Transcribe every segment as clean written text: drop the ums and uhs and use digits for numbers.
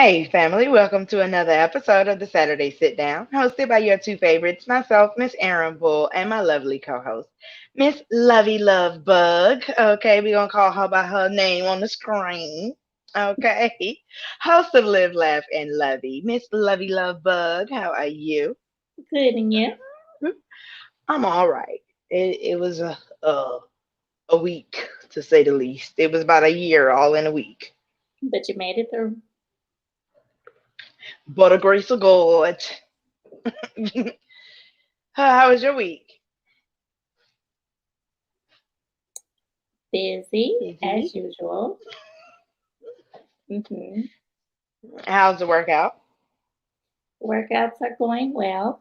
Hey, family, welcome to another episode of the Saturday Sit Down, hosted by your two favorites, myself, Miss Aaron Bull, and my lovely co host, Miss Lovey Love Bug. Okay, we're going to call her by her name on the screen. Okay, host of Live, Laugh, and Lovey, Miss Lovey Love Bug. How are you? Good, and you? I'm all right. It was a week, to say the least. It was about a year all in a week. But you made it through. But a grace of God. How was your week? Busy Busy. as usual. hmm How's the workout? Workouts are going well.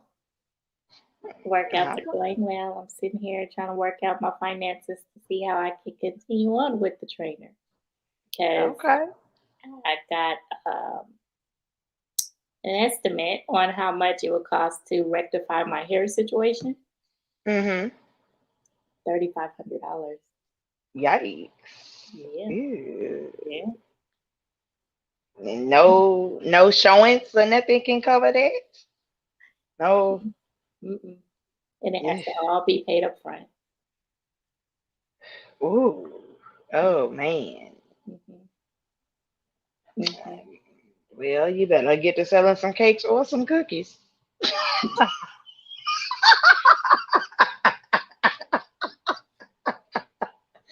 Workouts Uh, are going well. I'm sitting here trying to work out my finances to see how I can continue on with the trainer because okay. I got an estimate on how much it would cost to rectify my hair situation. Mm-hmm. $3,500. Yikes. Yeah, Ew. yeah. No showings or nothing can cover that. No. Mm-mm. And it has Ugh. to all be paid up front. Ooh. Oh man. hmm hmm Well, you better get to selling some cakes or some cookies.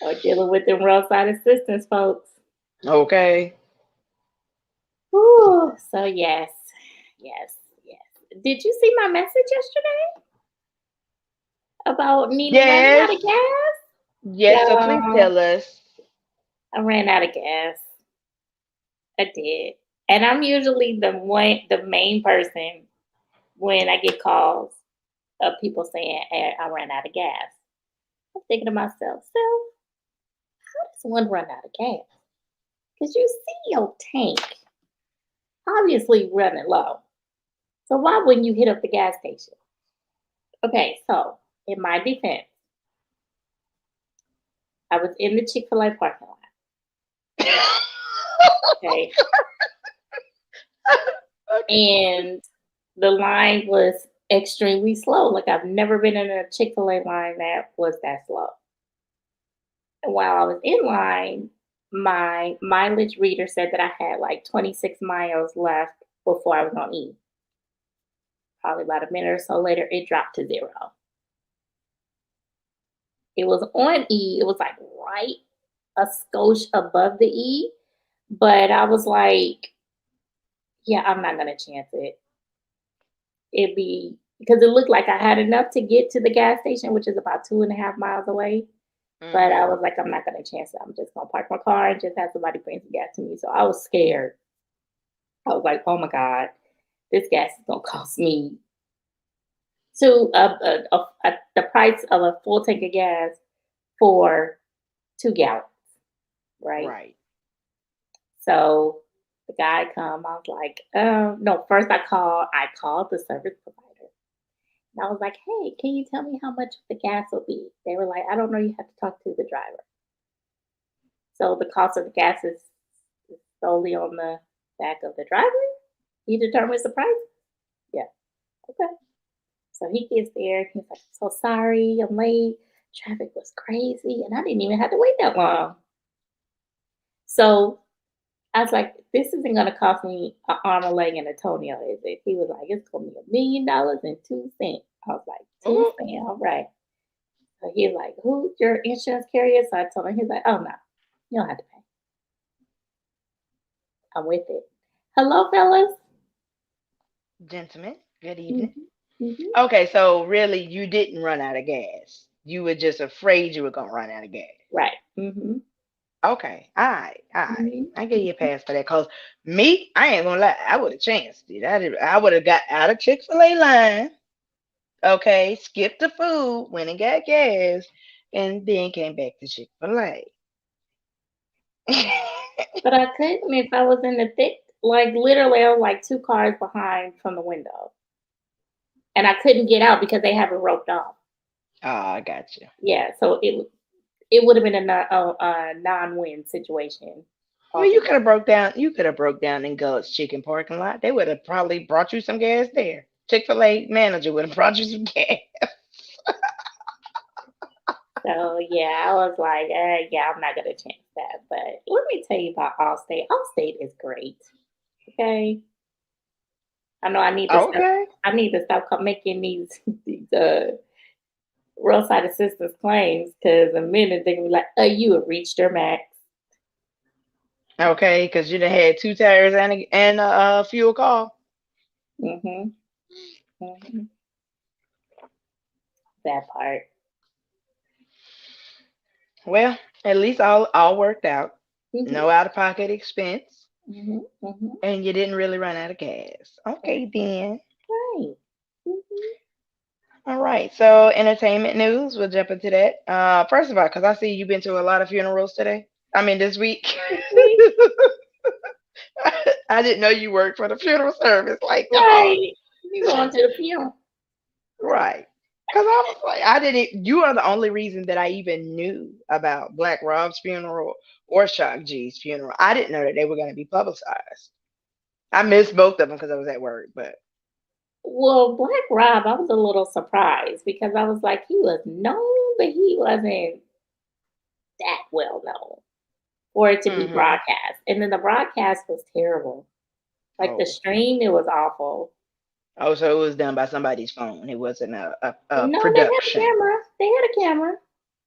Or dealing with them roadside assistance folks. Okay. Ooh, so yes, yes. Did you see my message yesterday about needing running Yes. out of gas? Yes. So please Y'all, tell us. I ran out of gas. I did. And I'm usually the main person when I get calls of people saying, hey, I ran out of gas. I'm thinking to myself, so how does one run out of gas? Because you see your tank obviously running low. So why wouldn't you hit up the gas station? Okay, so in my defense, I was in the Chick-fil-A parking lot. Okay. Okay. And the line was extremely slow. Like I've never been in a Chick-fil-A line that was that slow. And while I was in line, my mileage reader said that I had like 26 miles left before I was on E. Probably about a minute or so later, it dropped to zero. It was on E. It was like right a skosh above the E. But I was like, yeah, I'm not gonna chance it. It'd be because it looked like I had enough to get to the gas station, which is about 2.5 miles away. But I Mm-hmm. was like, I'm not gonna chance it. I'm just gonna park my car and just have somebody bring some gas to me. So I was scared. I was like, oh my God, this gas is gonna cost me the price of a full tank of gas for 2 gallons, right? Right. So the guy come, I was like, no, first I called the service provider. And I was like, hey, can you tell me how much the gas will be? They were like, I don't know, you have to talk to the driver. So the cost of the gas is solely on the back of the driver. He determines the price. Yeah. Okay. So he gets there. He's like, so sorry, I'm late. Traffic was crazy. And I didn't even have to wait that long. So I was like, this isn't going to cost me an arm, a leg, and a toenail, is it? He was like, it's going to be $1,000,000 and 2 cents. I was like, two Oh, cents, all right. So he's like, who's your insurance carrier? So I told him, he's like, oh, no, you don't have to pay. I'm with it. Hello, fellas. gentlemen, good evening. hmm hmm Okay, so really, you didn't run out of gas. You were just afraid you were gonna run out of gas. Right. hmm Okay, all right, all right. hmm I give you a pass for that. Cause me, I ain't gonna lie, I would have chanced it. I would have got out of Chick-fil-A line. Okay, skipped the food, went and got gas, and then came back to Chick-fil-A. But I couldn't if I was in the thick. Like literally, I was like 2 cars behind from the window, and I couldn't get out because they have it roped off. Oh, I got you. Yeah, so it would have been a non-win situation. Well, coffee. You could have broke down in Gullet's chicken parking lot. They would have probably brought you some gas there. Chick-fil-A manager would have brought you some gas. So yeah, I was like, yeah, I'm not gonna change that. But let me tell you about Allstate. Allstate is great. Okay, I know Okay. I need to stop making these these roadside assistance claims because a minute they're gonna be like, you have reached your max. Okay, because you done had two tires and a fuel call. Mm-hmm. Mm-hmm. That part. Well, at least all worked out. Mm-hmm. No out of pocket expense, Mm-hmm. Mm-hmm. and you didn't really run out of gas. Right. Okay, then. Right. Mm-hmm. All right. So, entertainment news. We'll jump into that. First of all, because I see you've been to a lot of funerals today. I mean, this week. This week, I didn't know you worked for the funeral service like dog. right. You going to the funeral? Right. Because I was like, I didn't. You are the only reason that I even knew about Black Rob's funeral or Shock G's funeral. I didn't know that they were going to be publicized. I missed both of them because I was at work. But Well, Black Rob, I was a little surprised because I was like, he was known, but he wasn't that well known for it to be hmm broadcast. And then the broadcast was terrible. Like the oh, stream, it was awful. oh, so it was done by somebody's phone. It wasn't a No, they had a production. camera. They had a camera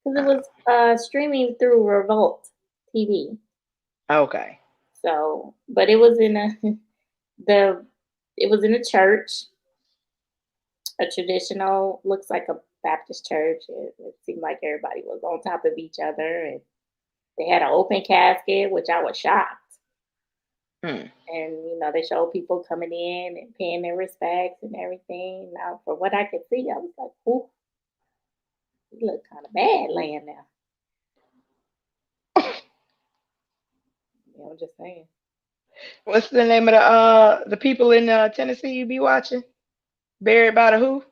because it Uh, was streaming through Revolt TV. okay. So, but it was in a the it was in a church, a traditional, looks like a Baptist church. It seemed like everybody was on top of each other, and they had an open casket, which I was shocked. Hmm. And they showed people coming in and paying their respects and everything. Now, for what I could see, I was like, "Ooh, he looked kind of bad laying there." I'm just saying. What's the name of the people in Tennessee you be watching? Buried by the who?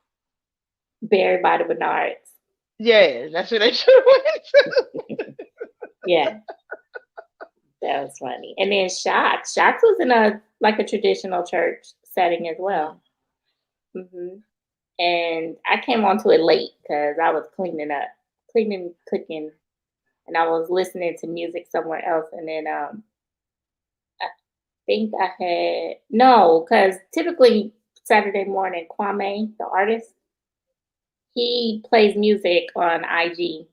Buried by the Bernards. Yeah, that's who they should have went to. Yeah, that was funny. And then Shocks was in a like a traditional church setting as well. And I came onto it late because I was cleaning up, cleaning, cooking, and I was listening to music somewhere else. And then I think I had no, because typically Saturday morning, Kwame, the artist, he plays music on IG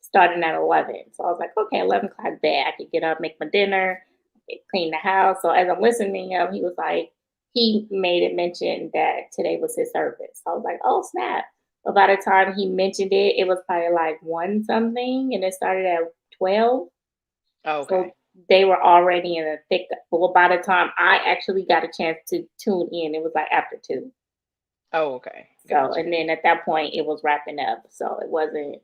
starting at 11. So I was like, okay, 11 o'clock bed. I could get up, make my dinner, clean the house. So as I'm listening to him, he was like, he made it mention that today was his service. So I was like, oh, snap. But by the time he mentioned it, it was probably like 1 something and it started at 12. So Okay. they were already in a thick. Well, by the time I actually got a chance to tune in, it was like after 2. Oh, okay. So, Gotcha. and then at that point, it was wrapping up. So it wasn't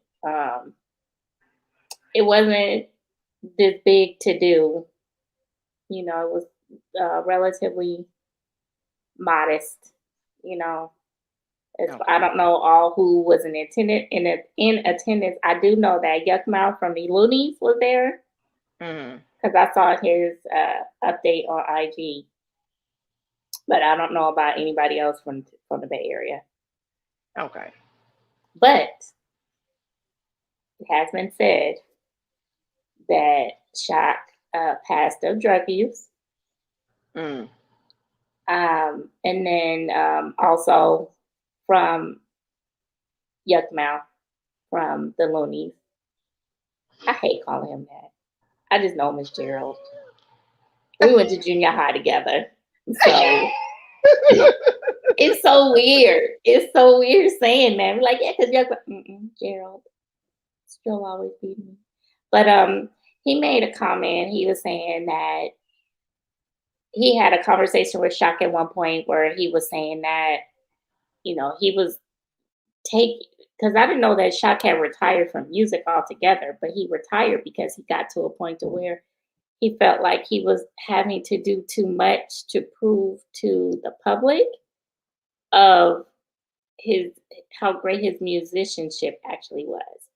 this big to do. It was relatively modest. You know, I Okay. don't know all who was in attendance. In attendance, I do know that Yuck Mouth from the Loonies was there hmm because I saw his update on IG, but I don't know about anybody else from the Bay Area. Okay. But it has been said that Shock passed of drug use. Mm. And then also from Yuck Mouth from the Loonies. I hate calling him that. I just know him as Gerald. We went to junior high together. So it's so weird. It's so weird saying that. We're like, yeah, because Yuck Mouth, Gerald. Still always be me. But he made a comment. He was saying that he had a conversation with Shock at one point where he was saying that, he was take because I didn't know that Shock had retired from music altogether, but he retired because he got to a point to where he felt like he was having to do too much to prove to the public of his how great his musicianship actually was,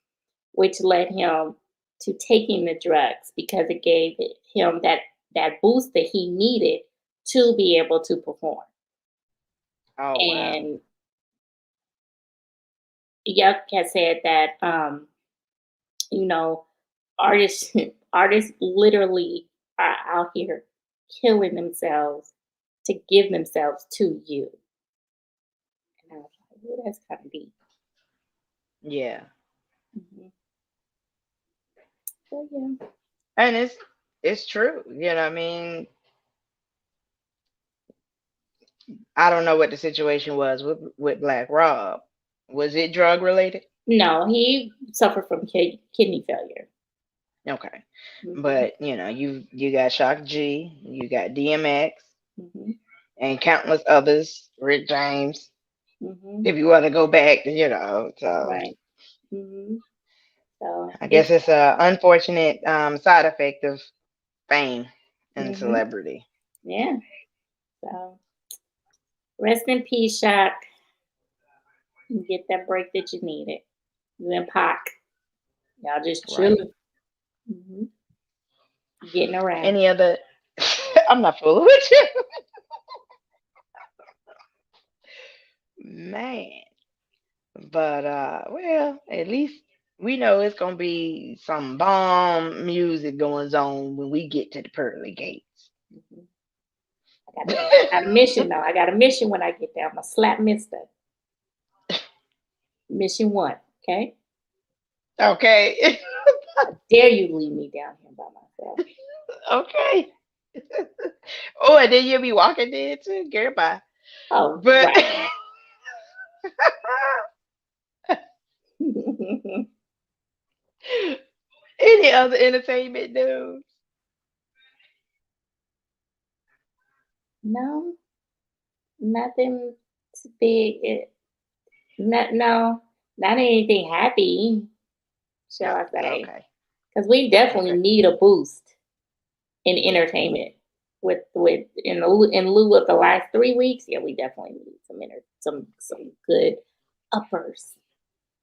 which led him to taking the drugs because it gave him that boost that he needed to be able to perform. Oh wow. And Yuck has said that you know, artists artists literally are out here killing themselves to give themselves to you. And I was like, well, that's kind of deep. Yeah. Hmm. So yeah. And it's true. I mean, I don't know what the situation was with Black Rob. Was it drug related? No, he suffered from kidney failure. Okay. Hmm. But you got Shock G, you got DMX, Hmm. and countless others, Rick James, Hmm. if you want to go back, so Right. Hmm. So I guess it's it's a unfortunate side effect of fame and hmm celebrity. yeah. So rest in peace, Shock. You get that break that you needed. You and Pac, y'all just Right. chilling, hmm getting around. Any other? I'm not fooling with you, man. But well, at least we know it's gonna be some bomb music going on when we get to the pearly gates. Hmm. I got a mission though. I got a mission when I get there. I'm gonna slap Mister. Mission one. Okay. Okay. How dare you leave me down here by myself? Okay. Oh, and then you'll be walking there too. Girl, bye. Oh, But right. any other entertainment news? No, nothing big. No, not anything happy, shall No. I say? Okay. Because we definitely Okay. need a boost in entertainment. With in lieu of the last 3 weeks, yeah, we definitely need some good uppers.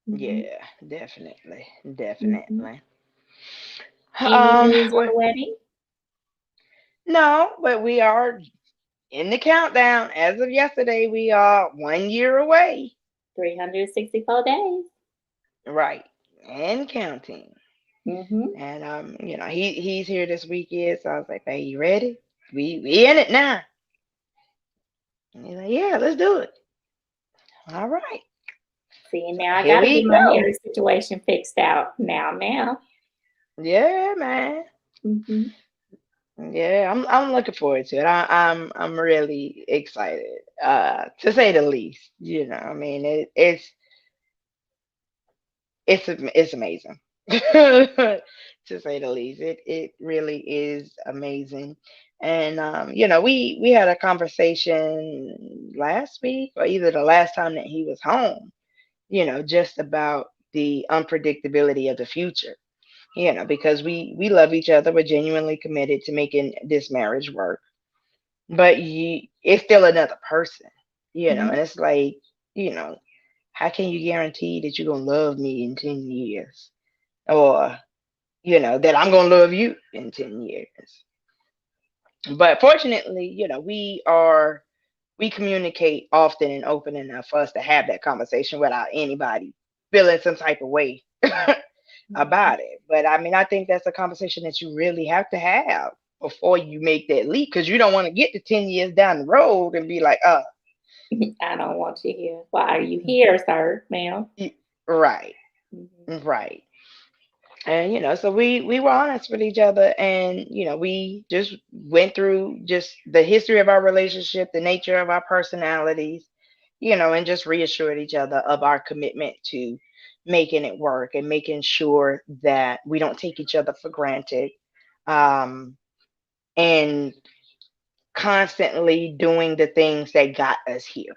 Hmm. Yeah, definitely. Hmm. Definitely. Any news on Well, the wedding? no, but we are in the countdown. As of yesterday, we are 1 year away. 364 days. Right. And counting. Hmm. And he's here this weekend, so I was like, hey, you ready? We in it now. And he's like, yeah, let's do it. All right. See, So now I here got to get we my go. marriage situation fixed out. Now. Yeah, man. Hmm. Yeah, I'm looking forward to it. I'm really excited, to say the least. I mean, it's amazing, to say the least. It really is amazing. And we had a conversation last week, or either the last time that he was home. Just about the unpredictability of the future. Because we love each other. We're genuinely committed to making this marriage work, but it's still another person. And Hmm. it's like, you know how can you guarantee that you're gonna love me in 10 years, or that I'm gonna love you in 10 years? But fortunately, we communicate often and open enough for us to have that conversation without anybody feeling some type of way Hmm. about it. But I mean, I think that's a conversation that you really have to have before you make that leap, because you don't want to get to 10 years down the road and be like, I don't want you here. Why are you here, sir, ma'am? right, Hmm. right. And so we were honest with each other, and we just went through just the history of our relationship, the nature of our personalities, and just reassured each other of our commitment to making it work and making sure that we don't take each other for granted, um, and constantly doing the things that got us here,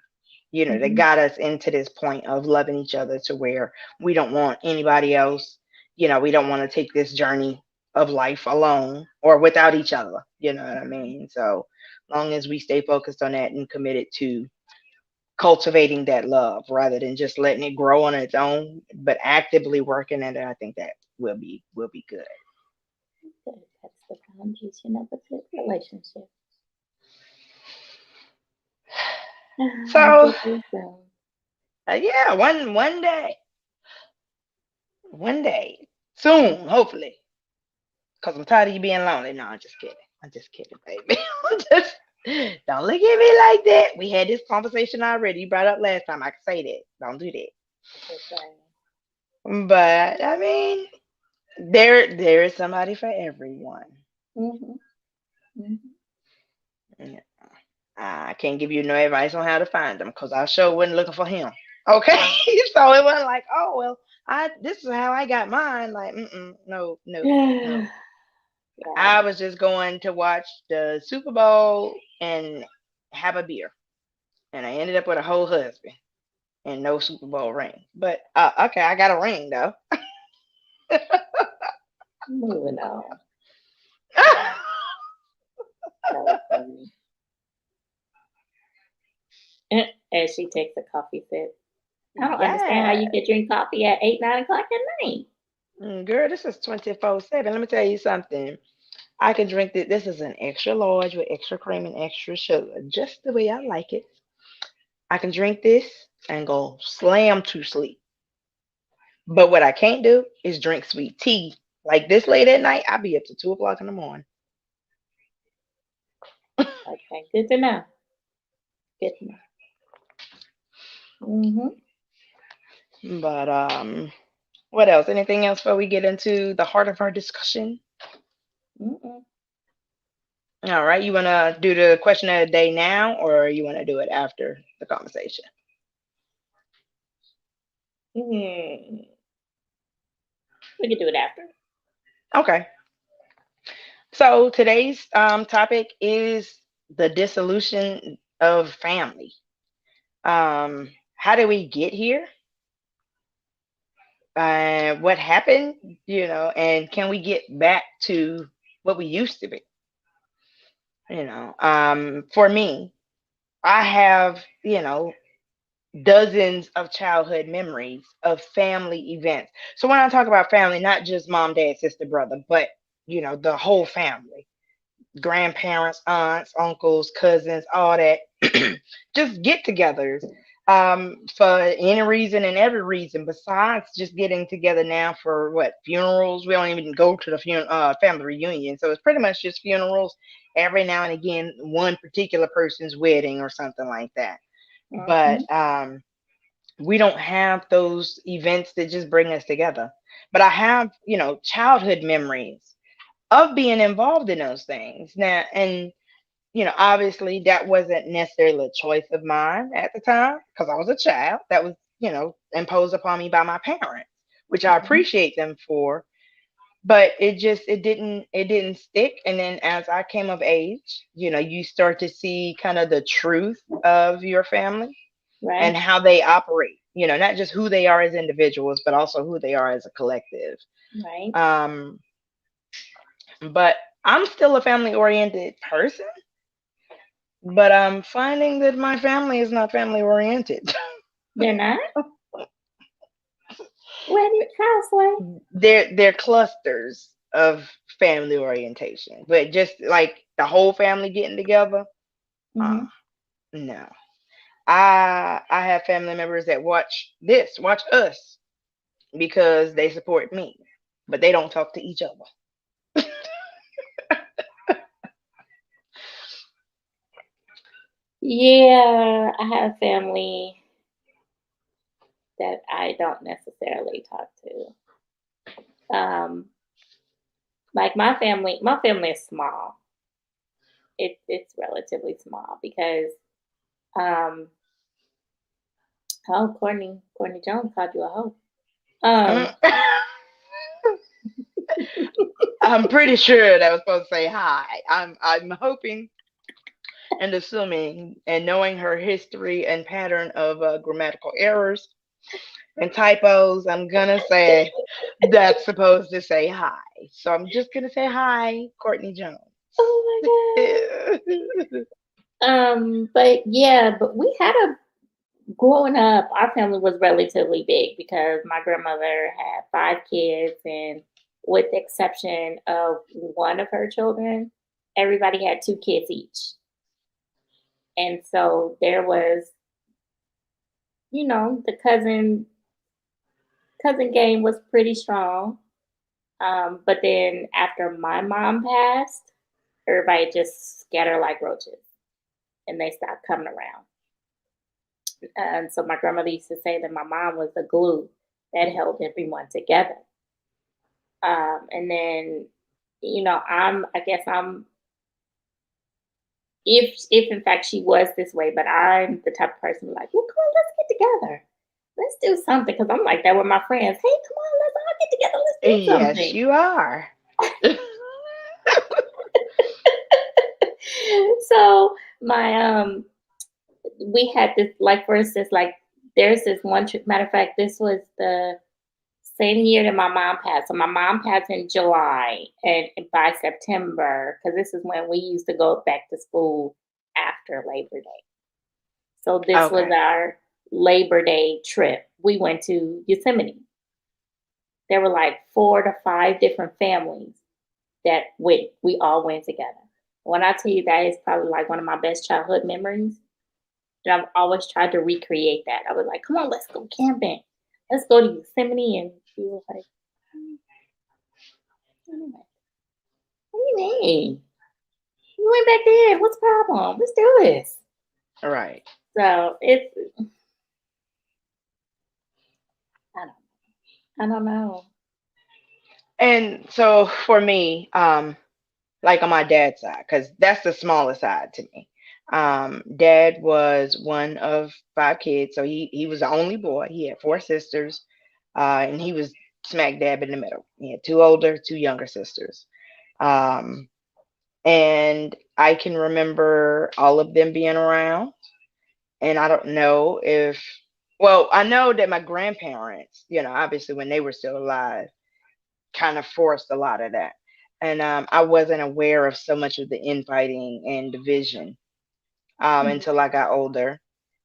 that Hmm. got us into this point of loving each other to where we don't want anybody else. We don't want to take this journey of life alone or without each other. You know what I mean? So long as we stay focused on that and committed to cultivating that love rather than just letting it grow on its own, but actively working at it, I think that we'll be good. Good. That's the foundation of a good relationship. I So get this done. yeah, one day, soon, hopefully, because I'm tired of you being lonely. No, I'm just kidding. I'm just kidding, baby. just don't look at me like that. We had this conversation already. You brought up last time. I can say that. Don't do that. Just saying. But I mean, there is somebody for everyone. Mm-hmm. Mm-hmm. Yeah. I can't give you no advice on how to find them because I sure wasn't looking for him. Okay, so it wasn't like, oh well, I this is how I got mine. Like, no, no, no. Yeah. I was just going to watch the Super Bowl and have a beer, and I ended up with a whole husband and no Super Bowl ring. But okay, I got a ring though. Moving on. That was funny. As she takes a coffee sip. I don't understand how Yeah. you could drink coffee at 8, 9 o'clock at night. Girl, this is 24/7. Let me tell you something. I can drink this. This is an extra large with extra cream and extra sugar, just the way I like it. I can drink this and go slam to sleep. But what I can't do is drink sweet tea. Like this late at night, I'll be up to 2 o'clock in the morning. Okay, good to know. Good to know. Mm-hmm. But what else? Anything else before we get into the heart of our discussion? Mm-mm. All right, you wanna do the question of the day now, or you wanna do it after the conversation? Mm. We could do it after. Okay. So today's topic is the dissolution of family. How did we get here? What happened? And can we get back to what we used to be? For me, I have dozens of childhood memories of family events. So when I talk about family, not just mom, dad, sister, brother, but the whole family, grandparents, aunts, uncles, cousins, all that, just get-togethers for any reason and every reason besides just getting together now for what funerals. We don't even go to the family reunion, so it's pretty much just funerals. Every now and again, one particular person's wedding or something like that. Mm-hmm. But we don't have those events that just bring us together. But I have, childhood memories of being involved in those things now. And obviously that wasn't necessarily a choice of mine at the time because I was a child. That was, imposed upon me by my parents, which I Mm-hmm. appreciate them for. But it didn't stick. And then as I came of age, you start to see kind of the truth of your family and Right. how they operate. Not just who they are as individuals, but also who they are as a collective. Right. Um, but I'm still a family oriented person, but I'm finding that my family is not family oriented. They're not. Where did house way? They're clusters of family orientation, but just like the whole family getting together, uh, Mm-hmm. no. I have family members that watch us because they support me, but they don't talk to each other. Yeah, I have family that I don't necessarily talk to. Like my family is small. It's relatively small because um oh Courtney Jones called you a hoe. Mm. Um I'm pretty sure that was supposed to say hi. I'm hoping and assuming and knowing her history and pattern of grammatical errors and typos, I'm gonna say that's supposed to say hi. So I'm just gonna say hi, Courtney Jones. oh my god. But yeah, but we had a growing up, our family was relatively big because my grandmother had had 5 kids, and with the exception of one of her children, everybody had 2 kids each. And so there was, the cousin game was pretty strong. But then after my mom passed, everybody just scattered like roaches, and they stopped coming around. And so my grandmother used to say that my mom was the glue that held everyone together. And then, I guess if in fact she was this way, but I'm the type of person like, well, come on, let's get together. Let's do something. Because I'm like that with my friends. Hey, come on, let's all get together. Let's do Yes, something. you are. So we had this, like, for instance, like, there's this one trip. Matter of fact, this was the same year that my mom passed. So my mom passed in July, and by September, because this is when we used to go back to school after Labor Day. So this was Okay. our Labor Day trip. We went to Yosemite. There were like 4 to 5 different families that we all went together. When I tell you that is probably like one of my best childhood memories, and I've always tried to recreate that. I was like, come on, let's go camping. Let's go to Yosemite. And she was like, anyway, what do you mean? You went back there. What's the problem? Let's do this. Right. So I don't, I don't know. And so for me, like on my dad's side, because that's the smallest side to me. Dad was one of 5 kids, so he was the only boy. He had 4 sisters, and he was smack dab in the middle. He had 2 older, 2 younger sisters. Um, and I can remember all of them being around. And I don't know if, well, I know that my grandparents, obviously when they were still alive, kind of forced a lot of that. And I wasn't aware of so much of the infighting and division Mhm. until I got older.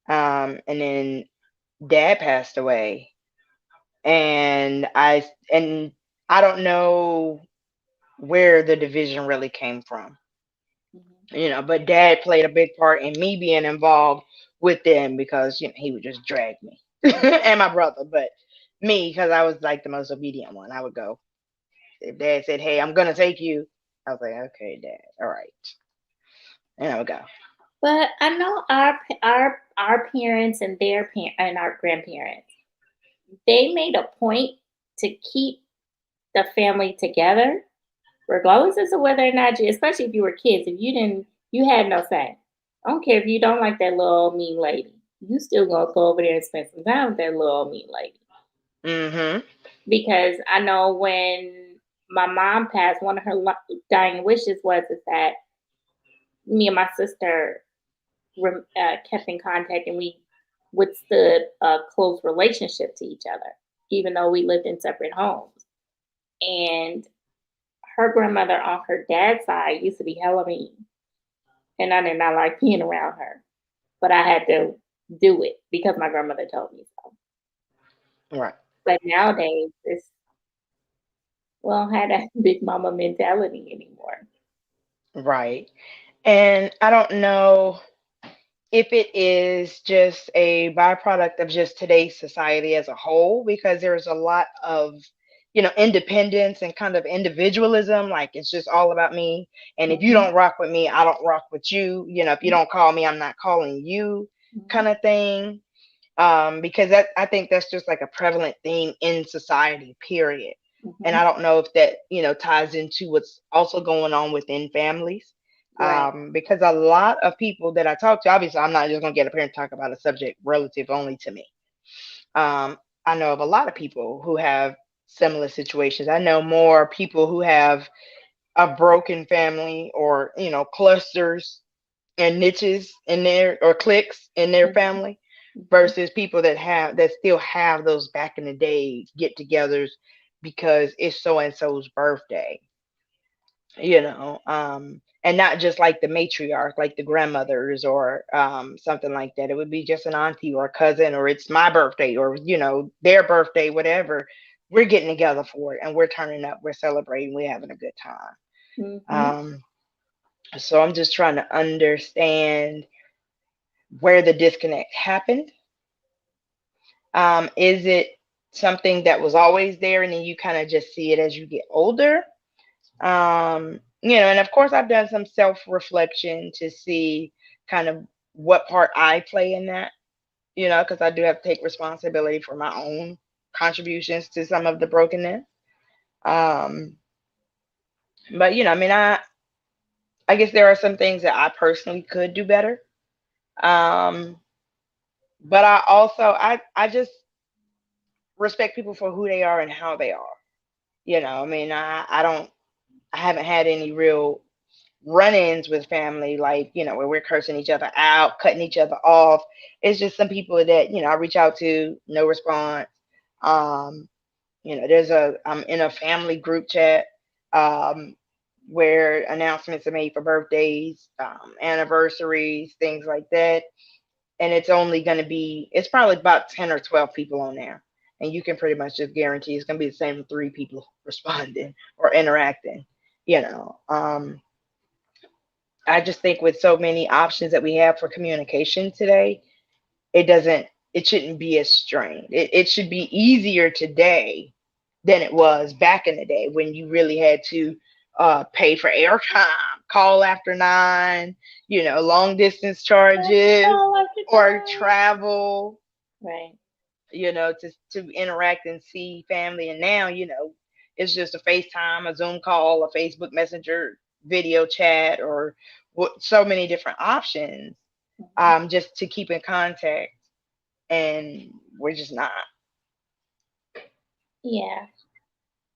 And then dad passed away, and I don't know where the division really came from. Mhm. But dad played a big part in me being involved with them because he would just drag me and my brother, but me because I was like the most obedient one. I would go if dad said, "Hey, I'm gonna take you." I was like, "Okay, dad, all right," and I would go. But I know our parents and their and our grandparents, they made a point to keep the family together, regardless as to whether or not you, especially if you were kids, if you didn't, you had no say. I don't care if you don't like that little mean lady. You still gonna go over there and spend some time with that little mean lady. Mm-hmm. Because I know when my mom passed, one of her dying wishes was is that me and my sister kept in contact, and we withstood a close relationship to each other, even though we lived in separate homes. And her grandmother on her dad's side used to be hella mean, and I did not like being around her, but I had to do it because my grandmother told me so. Right. But nowadays, it's, we don't have that big mama mentality anymore. Right. And I don't know if it is just a byproduct of just today's society as a whole, because there's a lot of independence and kind of individualism, like it's just all about me, and if you Hmm. don't rock with me, I don't rock with you. If you don't call me, I'm not calling you, Hmm. kind of thing. Because I think that's just like a prevalent thing in society, period. And Hmm. I don't know if that ties into what's also going on within families. Right. Because a lot of people that I talk to, obviously I'm not just going to get up here and talk about a subject relative only to me. I know of a lot of people who have similar situations. I know more people who have a broken family, or clusters and niches in their, or cliques in their Hmm. family, Hmm. versus people that still have those back in the day get-togethers because it's so and so's birthday, and not just like the matriarch, like the grandmothers, or something like that. It would be just an auntie or a cousin, or it's my birthday, or their birthday, whatever. we're getting together for it and we're turning up, we're celebrating, we're having a good time. Mm-hmm. Um, so I'm just trying to understand where the disconnect happened. Is it something that was always there and then you kind of just see it as you get older? And of course, I've done some self reflection to see kind of what part I play in that, because I do have to take responsibility for my own contributions to some of the brokenness. Um, but I guess there are some things that I personally could do better. Um, but I just respect people for who they are and how they are. I don't I haven't had any real run-ins with family, like, where we're cursing each other out, cutting each other off. It's just some people that, I reach out to, no response. Um, I'm in a family group chat, um, where announcements are made for birthdays, anniversaries, things like that. And it's probably about 10 or 12 people on there. And you can pretty much just guarantee it's going to be the same 3 people responding or interacting, you know. I just think with so many options that we have for communication today, it shouldn't be as strained. It should be easier today than it was back in the day when you really had to pay for airtime, call after 9, long distance charges, All of the or time. travel, Right. to interact and see family. And now, it's just a FaceTime, a Zoom call, a Facebook Messenger video chat, or so many different options, Mhm. just to keep in contact. And we're just not. Yeah.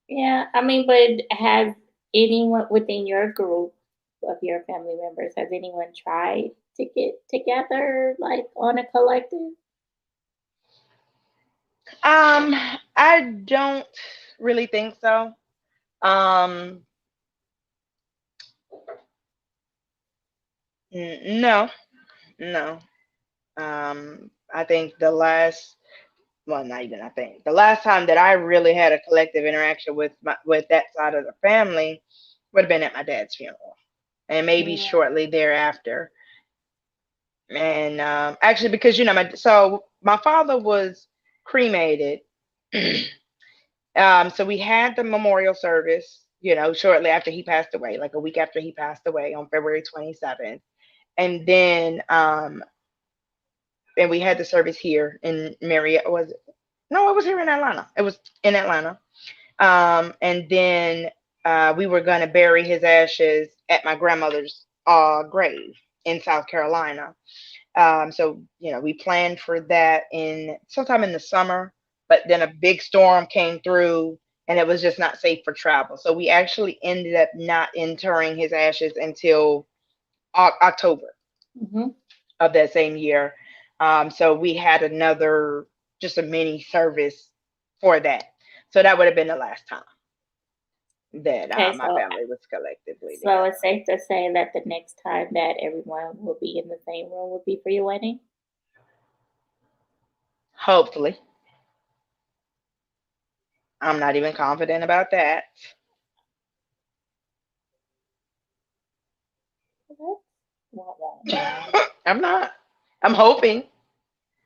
Yeah. I mean, but has anyone within your group of your family members, has anyone tried to get together like on a collective? Um, I don't really think so. Um, no, no. I think not even I think, the last time that I really had a collective interaction with that side of the family would have been at my dad's funeral, and maybe Mm, shortly thereafter. And actually, because my father was cremated. So we had the memorial service, shortly after he passed away, like a week after he passed away on February 27th. And then and we had the service here in Marietta. Was it? No, it was here in Atlanta. It was in Atlanta. And then we were going to bury his ashes at my grandmother's grave in South Carolina. So we planned for that in sometime in the summer, but then a big storm came through and it was just not safe for travel. So we actually ended up not interring his ashes until October mhm. of that same year. So we had just a mini service for that. So that would have been the last time that Okay, my family was collectively so together. it's safe to say that the next time that everyone will be in the same room will be for your wedding. Hopefully, I'm not even confident about that. That's wah, wah. I'm not. I'm hoping,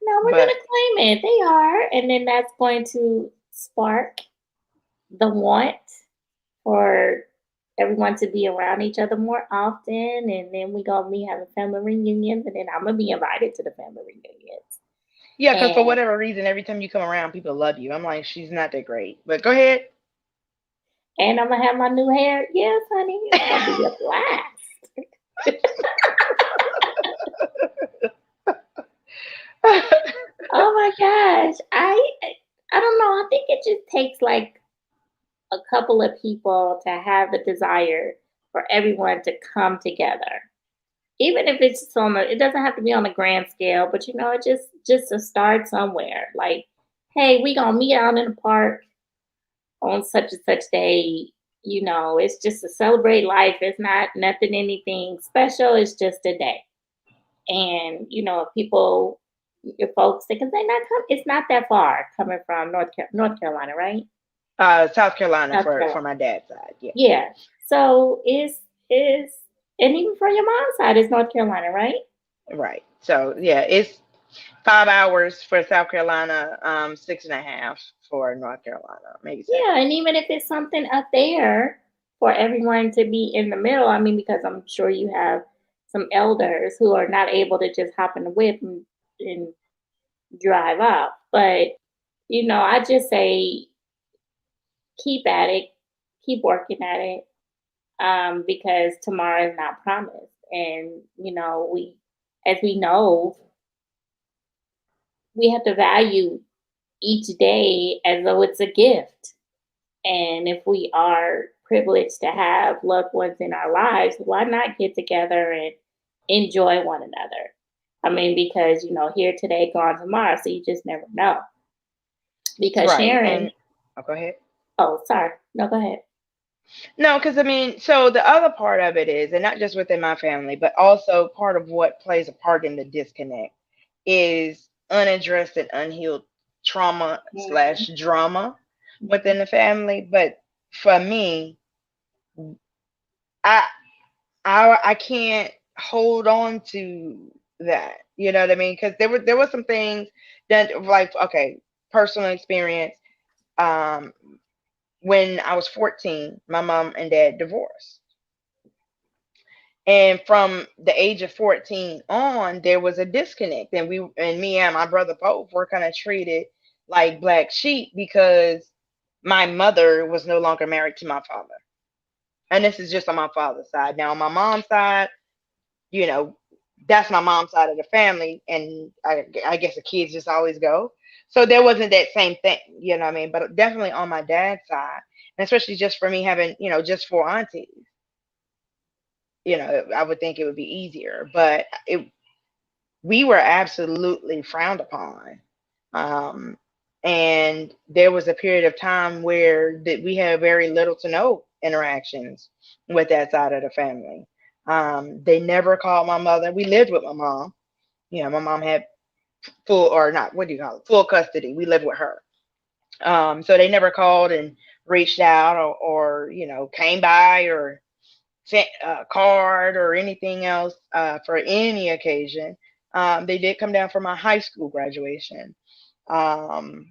No, we're but gonna claim it. They are, and then that's going to spark the want for everyone to be around each other more often, and then we gonna be having family reunions, and then I'm gonna be invited to the family reunions, yeah, because for and whatever reason, every time you come around, people love you. I'm like, she's not that great, but go ahead. I'm gonna have my new hair. Yes, honey, it's gonna be a blast. Oh my gosh, I don't know. I think it just takes like a couple of people to have the desire for everyone to come together, even if it's just on it doesn't have to be on a grand scale, but it just to start somewhere. Like, hey, we gonna meet out in the park on such and such day. It's just to celebrate life. It's not nothing, anything special. It's just a day. And people, your folks, because they not come. It's not that far coming from North Carolina, right? South Carolina South for Carolina. my dad's side. Yeah. Yeah. So is and even for your mom's side, it's North Carolina, right? Right. So yeah, it's 5 hours for South Carolina, 6.5 for North Carolina, maybe seven. Yeah, and even if it's something up there for everyone to be in the middle, I mean, because I'm sure you have some elders who are not able to just hop in the whip and drive up. But, I just say keep at it, keep working at it, because tomorrow is not promised. And, as we know, we have to value each day as though it's a gift. And if we are privileged to have loved ones in our lives, why not get together and enjoy one another? I mean, because, here today, gone tomorrow. So you just never know. Because Right. Sharon, And go ahead. oh, sorry. No, go ahead. No, because I mean, so the other part of it is, and not just within my family, but also part of what plays a part in the disconnect is unaddressed and unhealed trauma slash Mhm. drama within the family. But for me, I I can't hold on to that. You know what I mean? Because there were some things that like okay, personal experience. Um, when I was 14, my mom and dad divorced. And from the age of 14 on, there was a disconnect. And me and my brother both were kind of treated like black sheep because my mother was no longer married to my father. And this is just on my father's side. Now, on my mom's side, you know, that's my mom's side of the family. And I guess the kids just always go. So there wasn't that same thing, you know what I mean? But definitely on my dad's side, and especially just for me having, just four aunties, I would think it would be easier. But we were absolutely frowned upon. Um, and there was a period of time where that we had very little to no interactions with that side of the family. They never called my mother. We lived with my mom. My mom had full or not, what do you call it? Full custody. We lived with her. So they never called and reached out or came by or sent a card or anything else for any occasion. They did come down for my high school graduation. Um,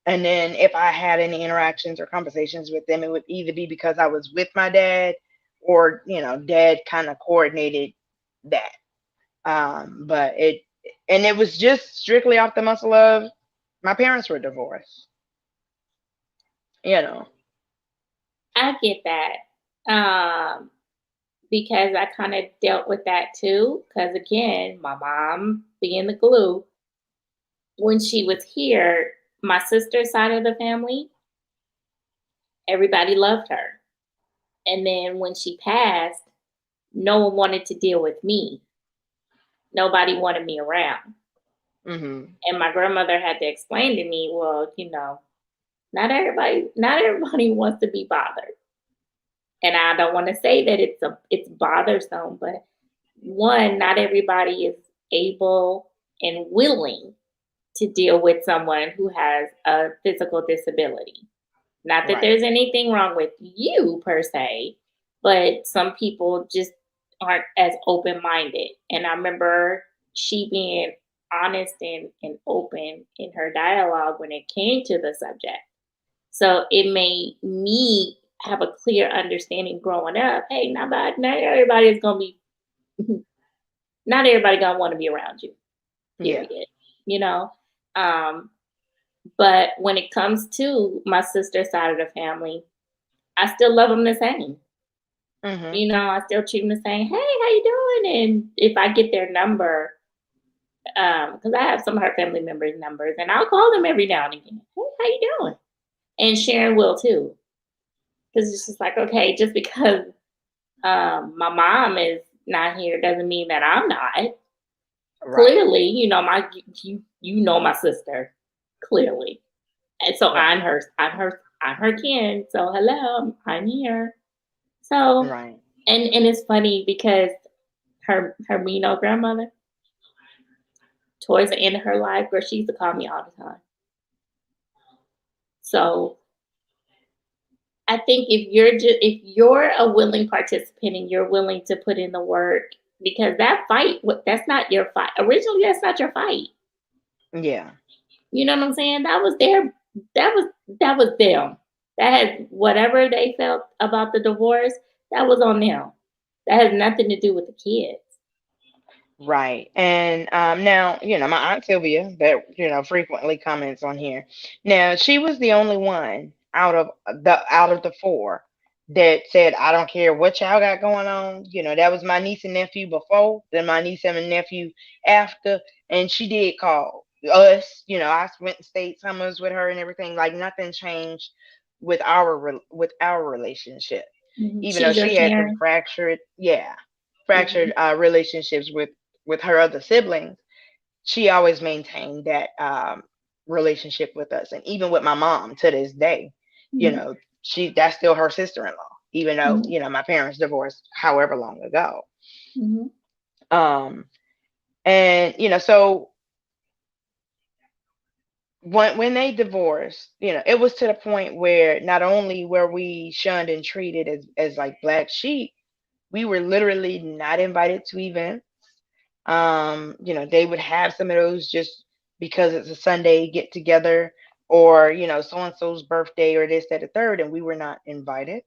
and then if I had any interactions or conversations with them, it would either be because I was with my dad or, dad kind of coordinated that. But it was just strictly off the muscle of my parents were divorced, you know. I get that. Because I kind of dealt with that too. Because again, my mom being the glue, when she was here, my sister's side of the family, everybody loved her. And then when she passed, no one wanted to deal with me. Nobody wanted me around. Hmm. And my grandmother had to explain to me, well, not everybody wants to be bothered. And I don't want to say that it's bothersome, but one, not everybody is able and willing to deal with someone who has a physical disability. Not that Right. there's anything wrong with you per se, but some people just aren't as open minded. And I remember she being honest and open in her dialogue when it came to the subject. So it made me have a clear understanding growing up. Hey, not everybody's gonna be, not everybody gonna want to be around you. Yeah. Period. You know. Um, but when it comes to my sister's side of the family, I still love them the same. Hmm. I still treat them the same. Hey, how you doing? And if I get their number, because I have some of her family members' numbers, and I'll call them every now and again. Hey, how you doing? And Sharon will too, because it's just like, okay, just because my mom is not here doesn't mean that I'm not. Right. Clearly, you know my sister clearly, and so I'm Right. her kin. So hello, I'm here. So Right. and it's funny because her mean old grandmother, towards the end of her life, girl, she used to call me all the time. So I think if you're a willing participant and you're willing to put in the work, because that fight, that's not your fight. Originally, that's not your fight. Yeah. You know what I'm saying? That was their that was that was them. That had whatever they felt about the divorce, that was on them. That has nothing to do with the kids. Right. And now, my Aunt Sylvia that, frequently comments on here. Now, she was the only one out of the four that said, I don't care what y'all got going on. That was my niece and nephew before, then my niece and nephew after. And she did call us. I went and stayed summers with her and everything. Like nothing changed with our relationship. Even though She's your she had some Karen. fractured Hmm. relationships with her other siblings, she always maintained that relationship with us, and even with my mom to this day, you Hmm. know, that's still her sister-in-law, even though Hmm. my parents divorced however long ago. Hmm. Um, and so when they divorced, it was to the point where not only were we shunned and treated as like black sheep, we were literally not invited to events. They would have some of those just because it's a Sunday get together, or, so and so's birthday, or this, that, the third, and we were not invited.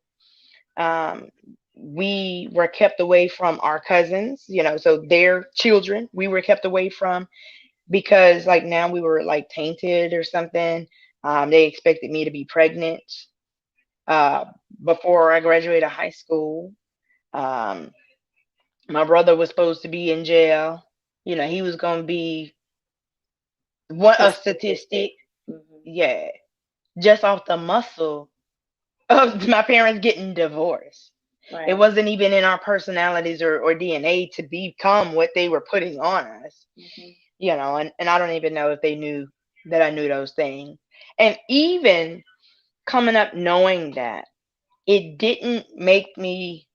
Um, we were kept away from our cousins, so their children we were kept away from, because like now we were like tainted or something. They expected me to be pregnant uh, before I graduated high school. Um, my brother was supposed to be in jail. He was going to be what A a statistic. statistic. Hmm. Yeah, just off the muscle of my parents getting divorced. It Right. wasn't even in our personalities or DNA to become what they were putting on us. Hmm. And I don't even know if they knew that I knew those things. And even coming up knowing that, it didn't make me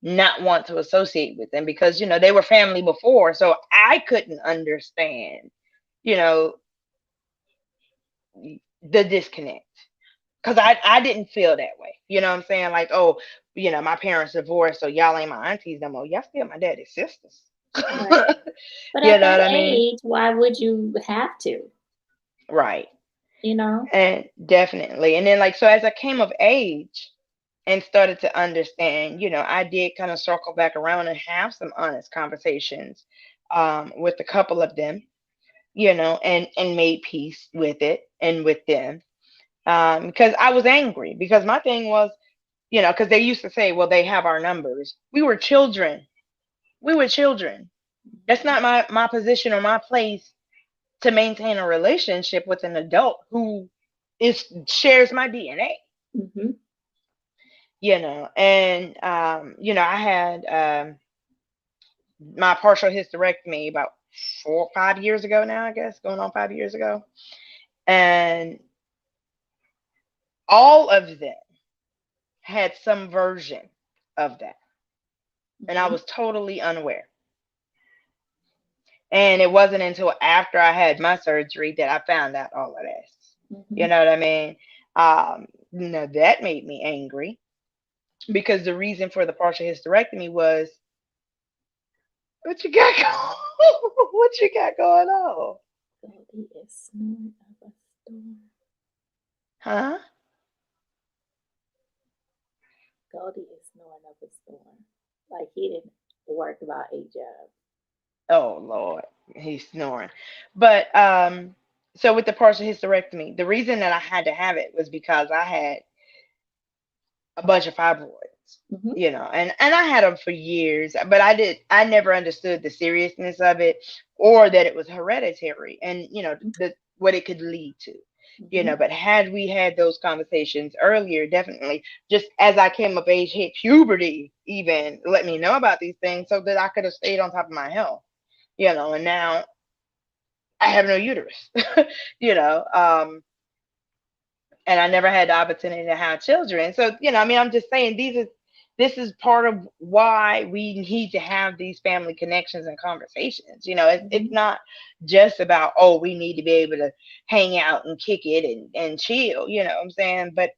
not want to associate with them, because they were family before, so I couldn't understand you know the disconnect, because I didn't feel that way. You know what I'm saying? Like, oh, my parents divorced, so y'all ain't my aunties no more. Y'all still my daddy's sisters. Right. But You at know that what I mean? age, why would you have to? Right. You know? And definitely. And then, like, so as I came of age and started to understand, I did kind of circle back around and have some honest conversations with a couple of them, and made peace with it and with them. Because I was angry, because my thing was, because they used to say, well, they have our numbers. We were children. We were children. That's not my position or my place to maintain a relationship with an adult who is shares my DNA. Hmm. And I had my partial hysterectomy about 4 or 5 years ago now, I guess, going on 5 years ago. And all of them had some version of that. And I Hmm. was totally unaware. And it wasn't until after I had my surgery that I found out all of this. You Hmm. know what I mean? That made me angry, because the reason for the partial hysterectomy was, what you got what you got going on? Goldie is snoring up a storm. Huh? Goldie is snoring up a storm. Like he didn't work about 8 jobs. Oh Lord, he's snoring. But so with the partial hysterectomy, the reason that I had to have it was because I had a bunch of fibroids, Hmm. and I had them for years, but I never understood the seriousness of it, or that it was hereditary, and the what it could lead to. Hmm. But had we had those conversations earlier, definitely, just as I came of age, hit puberty, even let me know about these things, so that I could have stayed on top of my health. And now I have no uterus. you know um and I never had the opportunity to have children. So, I mean, I'm just saying, this is part of why we need to have these family connections and conversations. It's Hmm. not just about, oh, we need to be able to hang out and kick it and chill, you know what I'm saying? But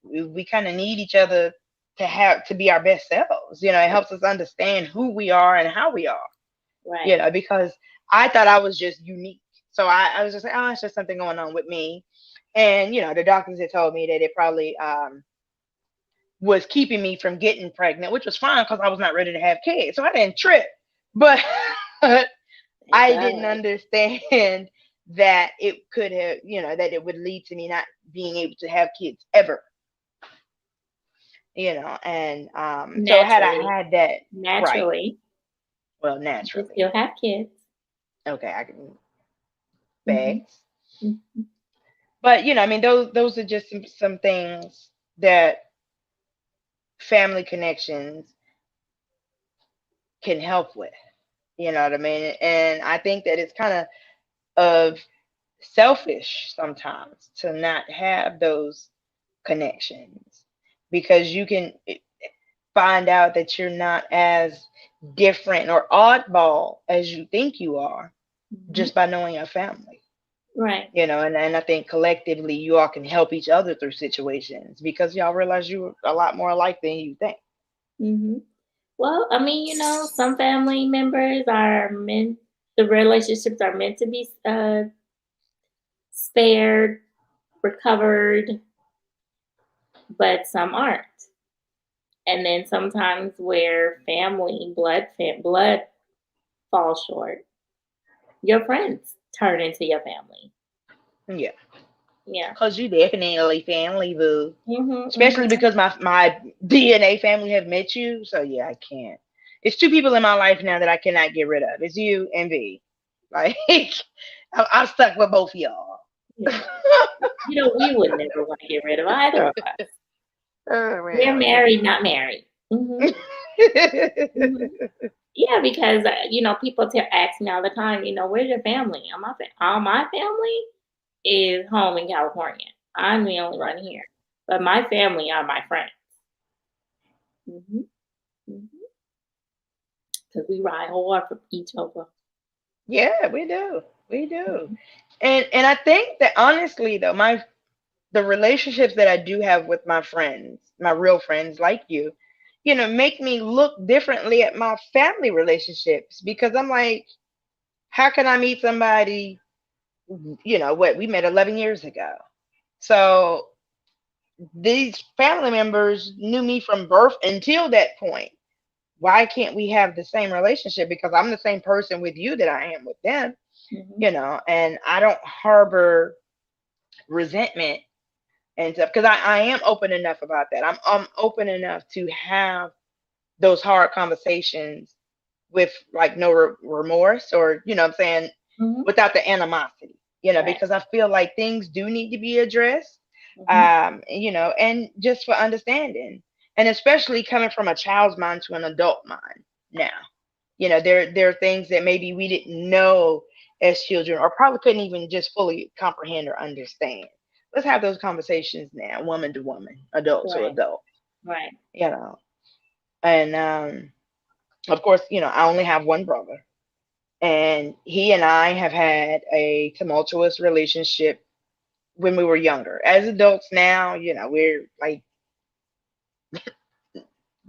we kind of need each other to be our best selves. You know, it helps us understand who we are and how we are. You Right. know, because I thought I was just unique. So I was just like, oh, it's just something going on with me. And, you know, the doctors had told me that it probably was keeping me from getting pregnant, which was fine because I was not ready to have kids. So I didn't trip. But Thank I didn't God. understand that it could have, you know, that it would lead to me not being able to have kids ever, you know. And so had I Naturally. had that, right, Naturally. well, You can naturally, still have kids. okay, I can Mm-hmm. facts. But you know, I mean, those are just some things that family connections can help with. You know what I mean? And I think that it's kind of selfish sometimes to not have those connections because you can find out that you're not as different or oddball as you think you are Mm-hmm. just by knowing your family. Right. You know, and I think collectively you all can help each other through situations because y'all realize you're a lot more alike than you think. Mm-hmm. Well, I mean, some family members are meant, the relationships are meant to be spared, recovered, but some aren't. And then sometimes where blood falls short, your friends turn into your family. Yeah, Yeah. because you definitely family, boo. Mhm. Especially Mhm. because my DNA family have met you. So yeah, I can't. It's two people in my life now that I cannot get rid of. It's you and V. Like I'm stuck with both of y'all. Yeah. We would never want to get rid of either of us. Oh We're man. married, not married. Mhm. Mhm. Yeah, because people ask me all the time, where's your family? All my family is home in California. I'm the only Right. one here, but my family are my friends. Mhm. Mhm. Because we ride hard for each other. Yeah, we do. We do. Mhm. And I think that honestly though, the relationships that I do have with my friends, my real friends like you know, make me look differently at my family relationships because I'm like, how can I meet somebody, you know, what we met 11 years ago? So these family members knew me from birth until that point. Why can't we have the same relationship? Because I'm the same person with you that I am with them, Mhm. you know, and I don't harbor resentment and stuff because I am open enough about that. I'm open enough to have those hard conversations with like no remorse or you know what I'm saying, Mhm. without the animosity, you know, Right. because I feel like things do need to be addressed, Mhm. you know, and just for understanding, and especially coming from a child's mind to an adult mind now. You know, there are things that maybe we didn't know as children or probably couldn't even just fully comprehend or understand. Let's have those conversations now, woman to woman, adult to Right. adult, Right. you know. And of course, you know, I only have one brother, and he and I have had a tumultuous relationship when we were younger. As adults now, you know, we're like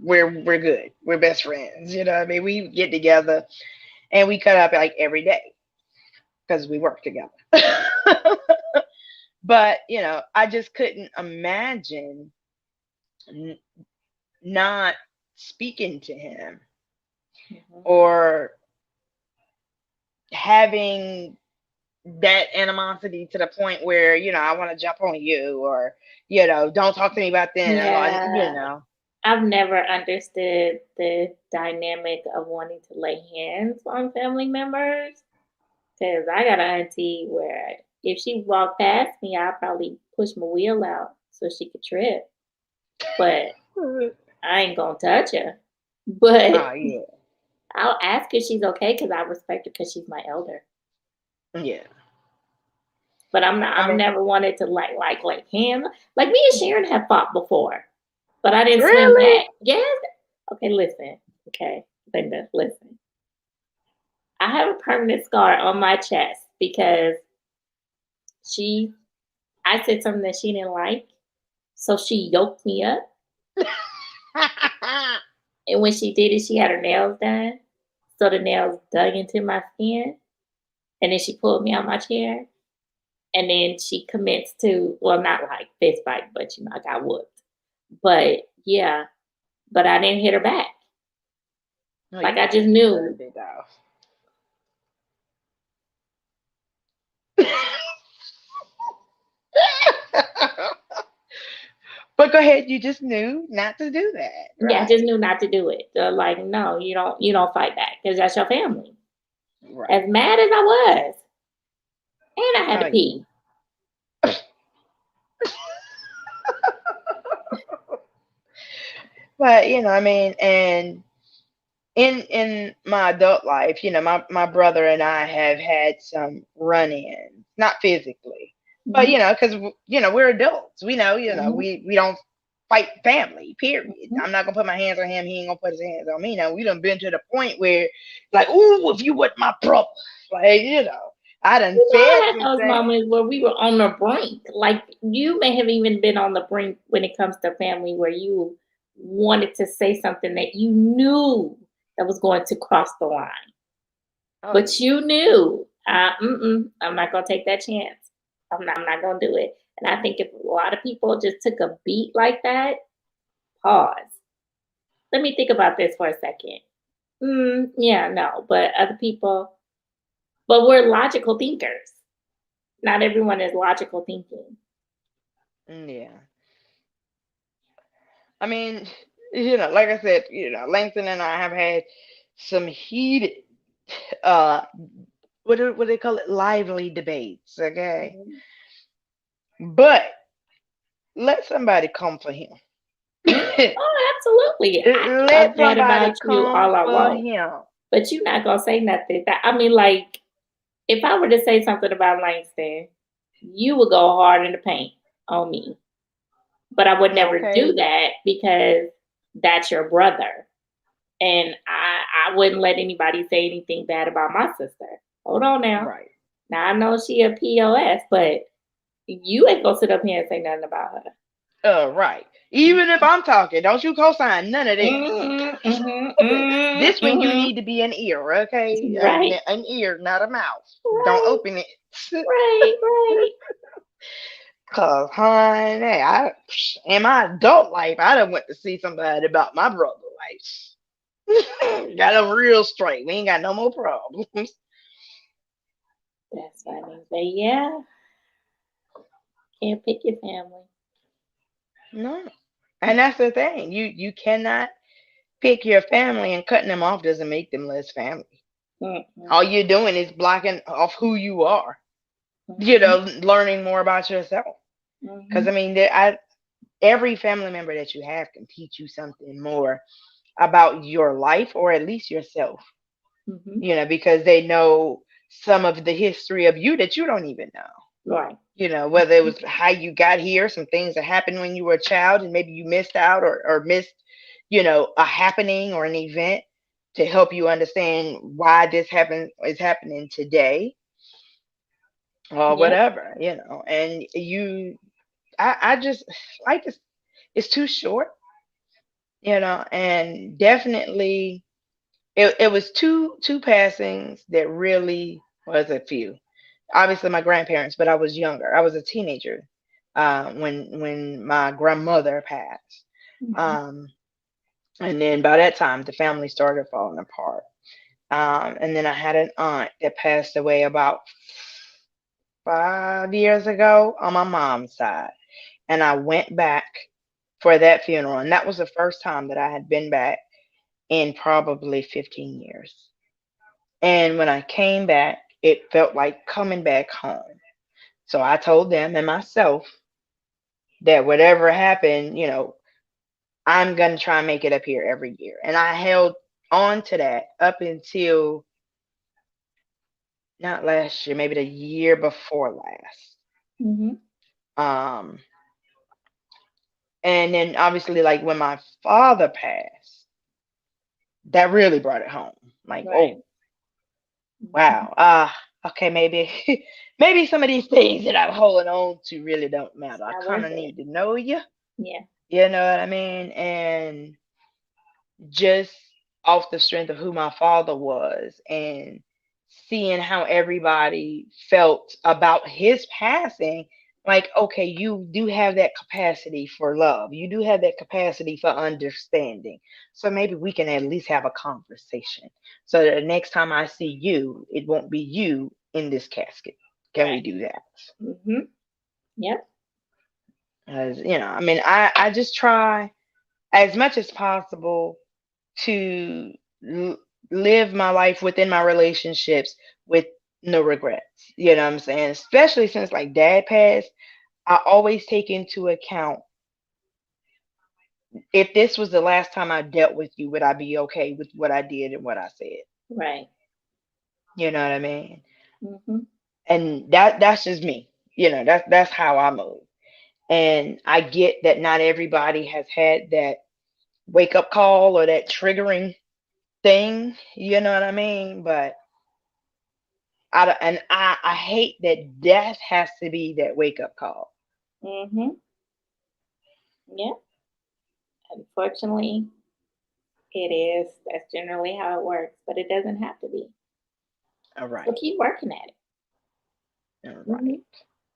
we're good. We're best friends. You know what I mean? We get together and we cut up like every day because we work together. But, you know, I just couldn't imagine n- not speaking to him Mhm. or having that animosity to the point where, you know, I want to jump on you or, you know, don't talk to me about them or, you Yeah. know. I've never understood the dynamic of wanting to lay hands on family members because I got an auntie where if she walked past me, I'd probably push my wheel out so she could trip. But I ain't gonna touch her. Oh, But yeah. I'll ask if she's okay because I respect her because she's my elder. Yeah. But I'm not. I I've mean, never wanted to like him. Like me and Sharon have fought before, but I didn't swing really? back. Yes. Okay, listen. Okay, Linda, listen. I have a permanent scar on my chest because she I said something that she didn't like. So she yoked me up, and when she did it, she had her nails done. So the nails dug into my skin, and then she pulled me out my chair, and then she commenced to, well, not like fist fight, but I got whooped. But yeah, but I didn't hit her back. No, Like you I just just knew. deserved it though. But go ahead, you just knew not to do that, Yeah, I just right? knew not to do it. Like, no, you don't fight back because that's your family. As Right. mad as I was, and I had Oh to yeah. pee. But I mean, and in my adult life, my brother and I have had some run-ins, not physically, but Hmm. because we're adults. We know, Hmm. we don't fight family. Period. Hmm. I'm not gonna put my hands on him. He ain't gonna put his hands on me. Now we done been to the point where, like, ooh, if you was my brother, like, I done said I had some those things. moments where we were on the brink. Like you may have even been on the brink when it comes to family, where you wanted to say something that you knew that was going to cross the line, Oh but yeah. you knew, I'm not gonna take that chance. I'm not gonna do it. And I think if a lot of people just took a beat like that, pause. Let me think about this for a second. Yeah, no, but other people, but we're logical thinkers. Not everyone is logical thinking. Yeah. I mean, like I said, Langston and I have had some heated, uh, what do they call it? Lively debates, okay? Mhm. But let somebody come for him. Oh, absolutely. I can talk Let bad somebody about you come all I for want, him. but you're not gonna say nothing. I mean, like, if I were to say something about Langston, you would go hard in the paint on me. But I would never do Okay, that because that's your brother. And I wouldn't let anybody say anything bad about my sister. Hold on now. right. Now I know she a POS, but you ain't gonna sit up here and say nothing about her. Right. Even if I'm talking, don't you co-sign none of this. Mhm, mhm, This one you mhm. need to be an ear, okay? Right, An ear, not a mouth. Don't right, open it. right, right. Cause, honey, in my adult life, I done went to see somebody about my brother. Like, got him real straight. We ain't got no more problems. That's funny. But yeah, can't pick your family. No, and that's the thing. You cannot pick your family, and cutting them off doesn't make them less family. Mm-mm, All you're doing is blocking off who you are. mm-hmm, Learning more about yourself. Because mm-hmm. I mean, every family member that you have can teach you something more about your life, or at least yourself. Mm-hmm. Because they know some of the history of you that you don't even know. Right. Whether it was how you got here, some things that happened when you were a child and maybe you missed out, or missed, a happening or an event to help you understand why this is happening today, or Yep. whatever, and I just like this. It's too short, and definitely it was two passings that really was a few. Obviously my grandparents, but I was younger. I was a teenager when my grandmother passed. Mm-hmm. Um, and then by that time, the family started falling apart. And then I had an aunt that passed away about 5 years ago on my mom's side. And I went back for that funeral. And that was the first time that I had been back in probably 15 years. And when I came back, it felt like coming back home. So I told them and myself that whatever happened, I'm going to try and make it up here every year. And I held on to that up until not last year, maybe the year before last. Mm-hmm. Um, and then obviously, like when my father passed, that really brought it home. Like, Right. oh, Mm-hmm. wow. Okay, maybe, maybe some of these things that I'm holding on to really don't matter. I Not kind worth of it. need to know you. Yeah. You know what I mean? And just off the strength of who my father was and seeing how everybody felt about his passing, like, okay, you do have that capacity for love. You do have that capacity for understanding. So maybe we can at least have a conversation. So that the next time I see you, it won't be you in this casket. Can we Right. do that? Mm-hmm. Yep. As I mean, I just try as much as possible to live my life within my relationships with no regrets. You know what I'm saying? Especially since like dad passed, I always take into account if this was the last time I dealt with you, would I be okay with what I did and what I said? Right. You know what I mean? Mm-hmm. And that's just me. That's how I move. And I get that not everybody has had that wake up call or that triggering thing, you know what I mean? But I hate that death has to be that wake up call. Mm-hmm. Yep. Unfortunately, it is. That's generally how it works, but it doesn't have to be. All So right. keep working at it. All Mm-hmm. right.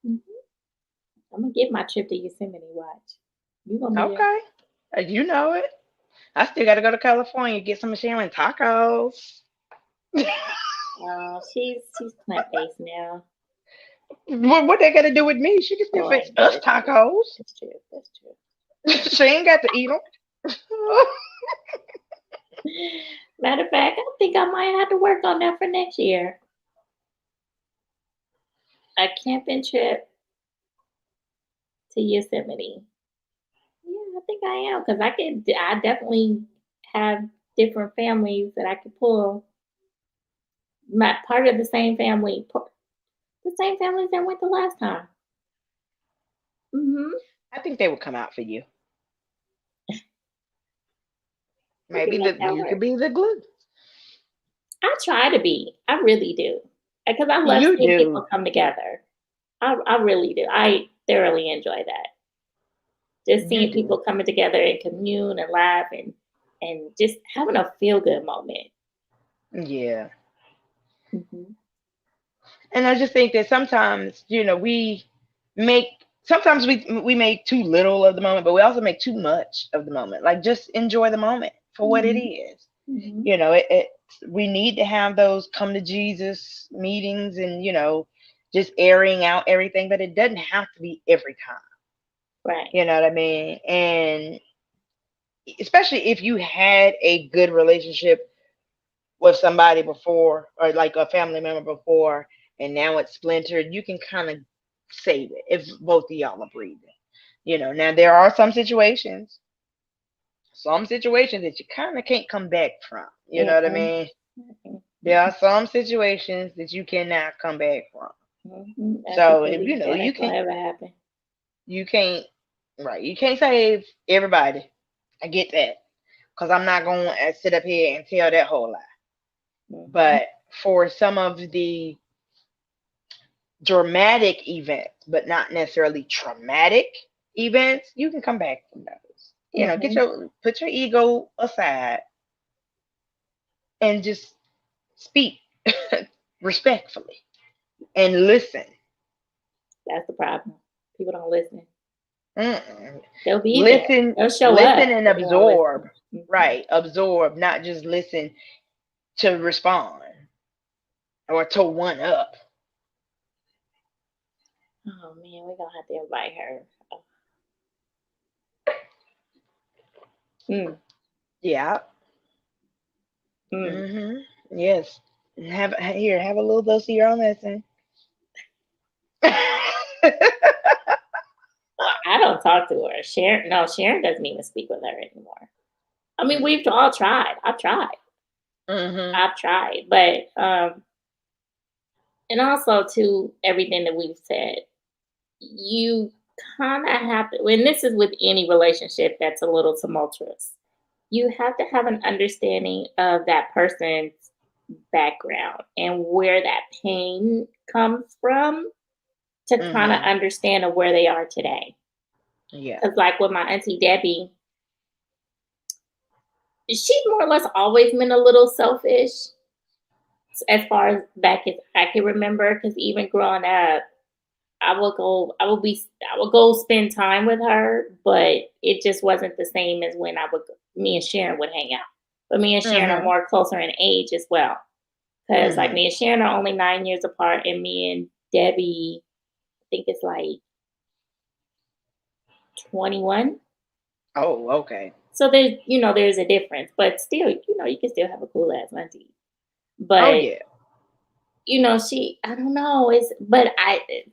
Mm-hmm. I'm gonna get my trip to Yosemite. Watch. You gonna be there? Okay. You know it. I still got to go to California get some Sharon tacos. She's plant based now. What they got to do with me? She can still Oh, I fix know us that's true. tacos. That's true. That's true. She ain't got to eat them. Matter of fact, I think I might have to work on that for next year. A camping trip to Yosemite. Yeah, I think I am because I can. I definitely have different families that I could pull. My part of the same family, the same families that went the last time. Hmm. I think they would come out for you. We can Maybe make that you work. could be the glue. I try to be. I really do. Because I love You seeing people do. come together. I really do. I thoroughly enjoy that. Just You seeing do. people coming together and commune and laugh and just having a feel good moment. Yeah. Hmm. And I just think that sometimes, make sometimes we make too little of the moment, but we also make too much of the moment. Like just enjoy the moment for what it Hmm. is. Hmm. We need to have those come to Jesus meetings and just airing out everything, but it doesn't have to be every time. Right. You know what I mean? And especially if you had a good relationship with somebody before or like a family member before and now it's splintered, you can kind of save it if both of y'all are breathing. Now there are some situations that you kind of can't come back from. You know what I Mm-mm. mean? Mm-mm. There are some situations that you cannot come back from. That's So just if really that you ain't can gonna ever happen. you can't right, you can't save everybody. I get that. Because I'm not going to sit up here and tell that whole lie. Hmm. But for some of the dramatic events, but not necessarily traumatic events, you can come back from those. Get Hmm. put your ego aside and just speak respectfully and listen. That's the problem. People don't listen. Mm-mm. They'll be there. Listen, They'll show listen, up, and but they won't absorb. listen. Hmm. Right, absorb, not just listen to respond or to one up. Oh man, we're gonna have to invite her. Mm, Yeah. mm. Yes. Have a little dose of your own medicine. Well, I don't talk to her. Sharon, no, Sharon doesn't even speak with her anymore. I mean, we've all tried. I've tried. Mhm. I've tried, but and also to everything that we've said, you kind of have to. And this is with any relationship that's a little tumultuous. You have to have an understanding of that person's background and where that pain comes from to kind of Mhm. understand of where they are today. Yeah. Because, like, with my auntie Debbie, she's more or less always been a little selfish as far as back as I can remember. Because even growing up, I would go spend time with her, but it just wasn't the same as when me and Sharon would hang out. But me and Sharon are Mhm. more closer in age as well. Because like Mhm. me and Sharon are only 9 years apart, and me and Debbie, I think it's like 21. Oh, okay. So there's a difference, but still, you can still have a cool ass auntie. Oh But yeah. I don't know, but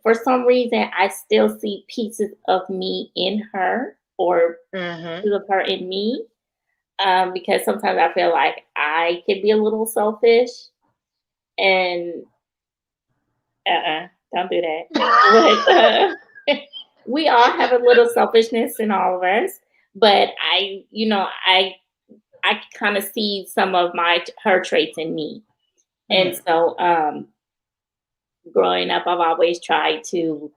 for some reason, I still see pieces of me in her, or Mhm. pieces of her in me. Because sometimes I feel like I can be a little selfish, and don't do that. But we all have a little selfishness in all of us. But I kind of see some of my her traits in me, and Mhm. so growing up, I've always tried to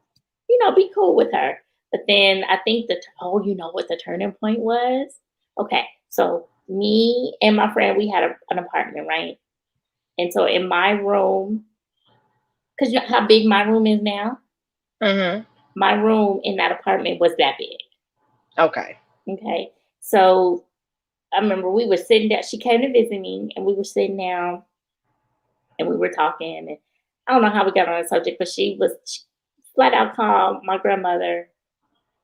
be cool with her. But then I think you know what the turning point was? Okay, so me and my friend, we had an apartment, right? And so in my room, because you know how big my room is now, Mhm. my room in that apartment was that big. Okay. Okay, so I remember we were sitting down. She came to visit me, and we were sitting down, and we were talking. And I don't know how we got on the subject, but she flat out called my grandmother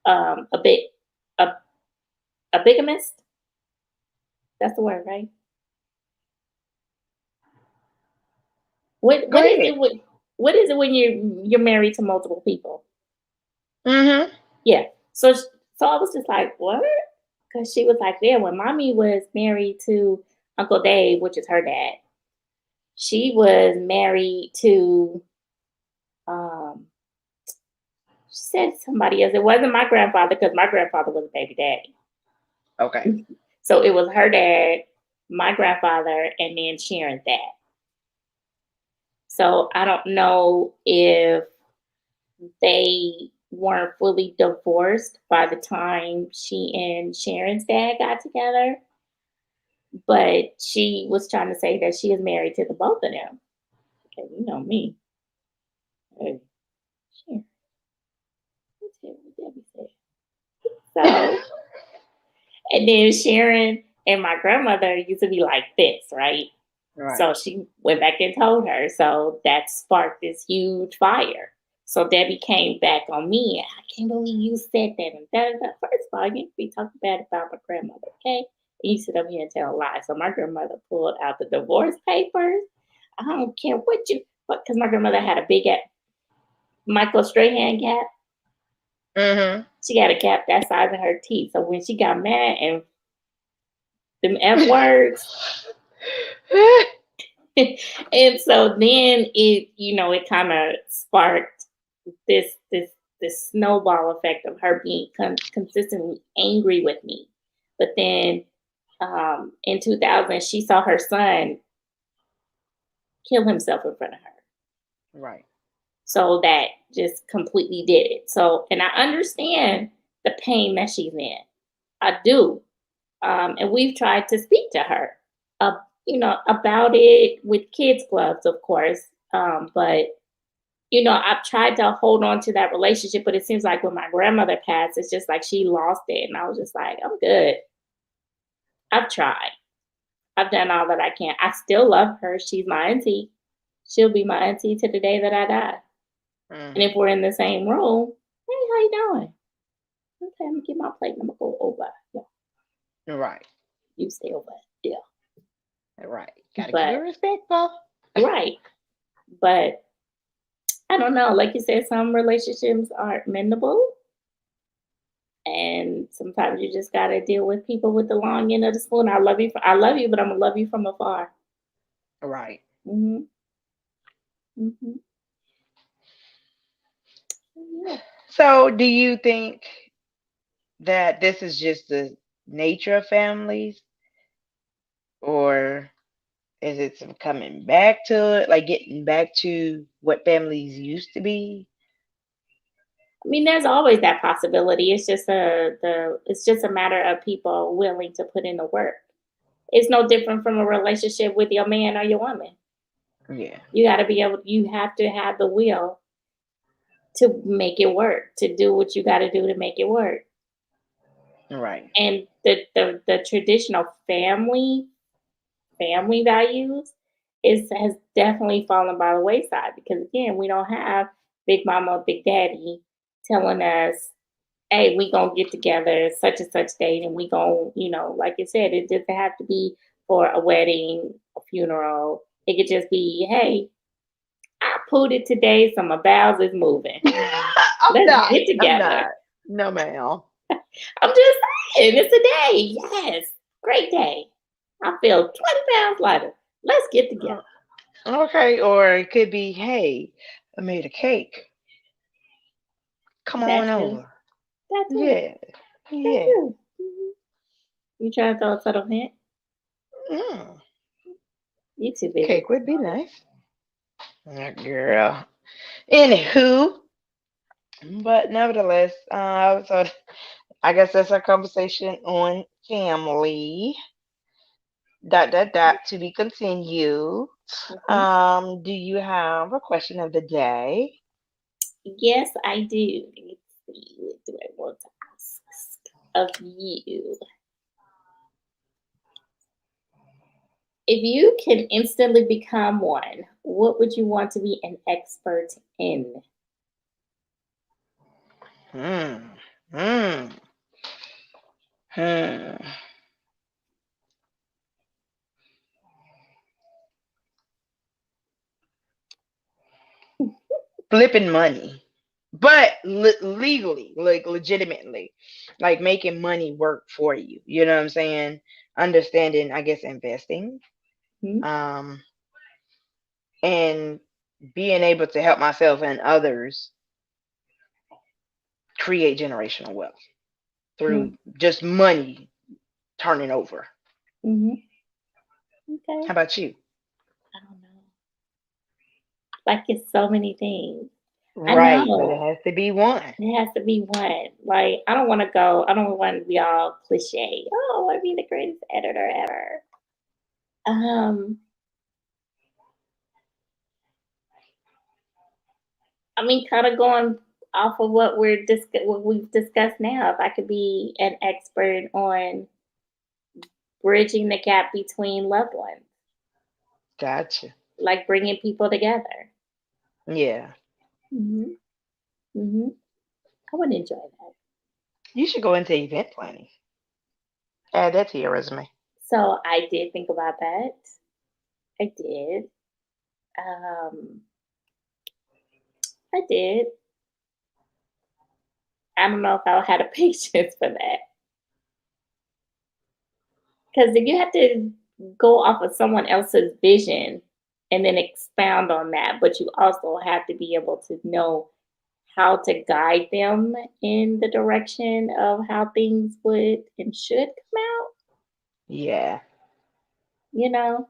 a bit a, a bigamist. That's the word, right? What Go what is ahead. it when what is it when you're married to multiple people? Mhm. Yeah. So I was just like, what? Because she was like, yeah, when mommy was married to Uncle Dave, which is her dad, she was married to um she said somebody else. It wasn't my grandfather because my grandfather was a baby daddy. Okay. So it was her dad, my grandfather, and then Sharon's dad. So I don't know if they weren't fully divorced by the time she and Sharon's dad got together, but she was trying to say that she is married to the both of them. Okay, you know me. Hey, Sharon, let's hear what Debbie said. So, and then Sharon and my grandmother used to be like this, right? Right. So she went back and told her. So that sparked this huge fire. So Debbie came back on me. I can't believe you said that. And da. First of all, you be talking bad about my grandmother, okay? And you sit up here and tell lies. So my grandmother pulled out the divorce papers. I don't care because my grandmother had a big Michael Strahan gap. Mhm. She had a gap that size in her teeth. So when she got mad and them F words, and so then it kind of sparked this this this snowball effect of her being consistently angry with me. But then in 2000, she saw her son kill himself in front of her. Right. So that just completely did it. So, and I understand the pain that she's in. I do. And we've tried to speak to her, uh, about it with kids clubs, of course. But I've tried to hold on to that relationship, but it seems like when my grandmother passed, it's just like she lost it. And I was just like, I'm good. I've tried. I've done all that I can. I still love her. She's my auntie. She'll be my auntie to the day that I die. And if Mhm. we're in the same room, hey, how you doing? Okay, I'm gonna get my plate and I'm gonna go over. Yeah, Right. you stay over. Yeah. Right. Gotta keep it But respectful. right. But I don't know. Like you said, some relationships aren't mendable. And sometimes you just gotta deal with people with the long end of the spoon. I love you, but I'm gonna love you from afar. Right. Hmm. Hmm. Yeah. So, do you think that this is just the nature of families, or is it some coming back to it, like getting back to what families used to be? I mean, there's always that possibility. It's just a matter of people willing to put in the work. It's no different from a relationship with your man or your woman. Yeah. You have to have the will to make it work, to do what you got to do to make it work. Right. And the traditional family values is has definitely fallen by the wayside because again, we don't have big mama, big daddy telling us, "Hey, we gonna get together such and such date, and we gonna, like you said, it doesn't have to be for a wedding, a funeral. It could just be, hey, I pulled it today, so my bowels is moving. I'm Let's not. get I'm together." not. No, ma'am. I'm just saying, it's a day. Yes, great day. I feel 20 pounds lighter. Let's get together. Okay, or it could be, hey, I made a cake. Come That on too. over. That too. Yeah. That Yeah. too. You trying to throw a subtle hint? Mm, You too busy. cake would be nice. Girl. Anywho, but nevertheless, so I guess that's our conversation on family. To be continued. Mhm. Do you have a question of the day? Yes, I do. Let's see. What do I want to ask of you? If you could instantly become one, what would you want to be an expert in? Hmm. Hmm. Hmm. Flipping money, but legally, like legitimately, like making money work for you. You know what I'm saying? Understanding, I guess, investing, Hmm? um, and being able to help myself and others create generational wealth through just money turning over. Mm-hmm. Okay. How about you? I don't know. Like it's so many things. I Right, but it know. has to be one. It has to be one. Like I don't want to go. I don't want to be all cliche. Oh, I want to be the greatest editor ever. Um, I mean, kind of going off of what we've discussed now. If I could be an expert on bridging the gap between loved ones, Gotcha. like bringing people together. Yeah. Hmm. Hmm. I would enjoy that. You should go into event planning. Add that to your resume. So I did think about that. I did. Um, I did. I don't know if I had a patience for that because if you have to go off of someone else's vision and then expound on that, but you also have to be able to know how to guide them in the direction of how things would and should come out, Yeah. you know?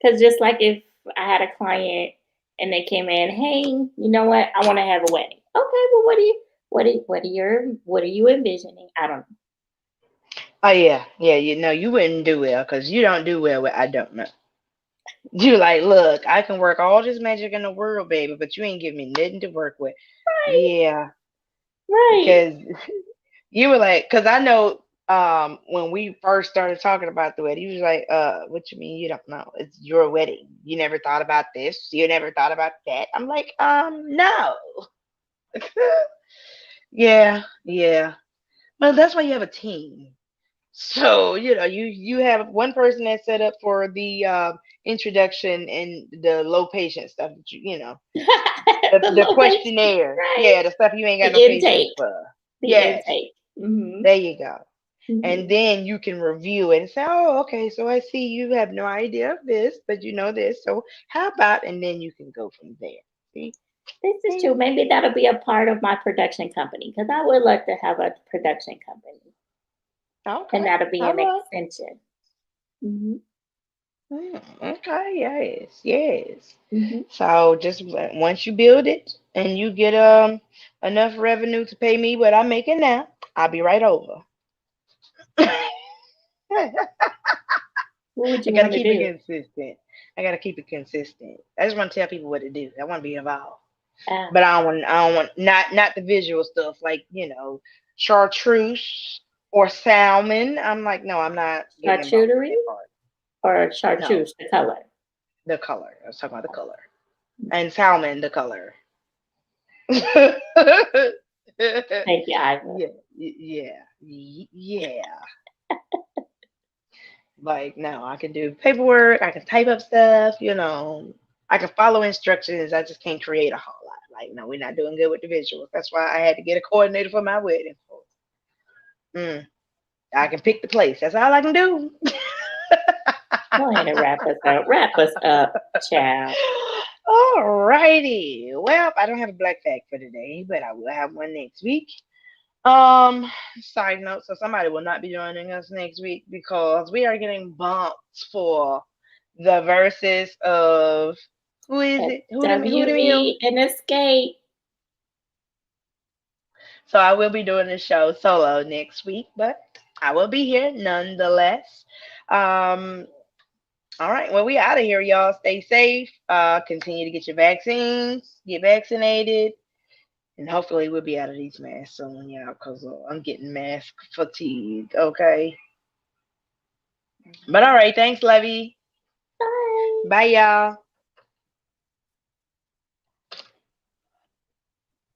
Because just like if I had a client and they came in, hey, you know what? I want to have a wedding. Okay, well, what are you envisioning? I don't know. Oh yeah, yeah. You know you wouldn't do well because you don't do well with I don't know. You like, look, I can work all this magic in the world, baby, but you ain't giving me nothing to work with. Right, Yeah, right. because you were like, because I know when we first started talking about the wedding, you was like, what you mean you don't know? It's your wedding. You never thought about this. You never thought about that. I'm like, no. Yeah, yeah. Well, that's why you have a team. So, you have one person that's set up for the introduction and the low patient stuff that The the location, questionnaire. right? Yeah, the stuff you ain't The got no patience intake, for. the Yes, intake. Hmm. there you go. And Hmm. then you can review it and say, oh, okay, so I see you have no idea of this, but you know this. So how about, and then you can go from there. See? This is true. See? Maybe that'll be a part of my production company because I would like to have a production company, and Okay. that'll be All an right. extension. Hmm. Okay. Yes. Yes. Hmm. So just once you build it and you get enough revenue to pay me what I'm making now, I'll be right over. What would I you gotta want to keep it do? consistent. I gotta keep it consistent. I just want to tell people what to do. I want to be involved, Uh, but I don't want not the visual stuff like chartreuse or salmon. I'm like, no, I'm not getting involved with Charcuterie that part. or No, chartreuse, the color? the color. I was talking about the color and salmon, the color. Yeah, Thank you, Iva. yeah. Like, no, I can do paperwork. I can type up stuff. I can follow instructions. I just can't create a whole lot. Like, no, we're not doing good with the visuals. That's why I had to get a coordinator for my wedding. Mm, I can pick the place. That's all I can do. Go ahead and wrap us up. Wrap us up, child. Alrighty. Well, I don't have a black fact for today, but I will have one next week. Um, Side note, so somebody will not be joining us next week because we are getting bumped for the verses of who is it? Who them heels? SWV and escape. So I will be doing the show solo next week, but I will be here nonetheless. Um, all right, well, we out of here, y'all. Stay safe. Continue to get your vaccines, get vaccinated, and hopefully we'll be out of these masks soon, y'all, because I'm getting mask fatigue. Okay. But all right, thanks, Levy. Bye. Bye, y'all.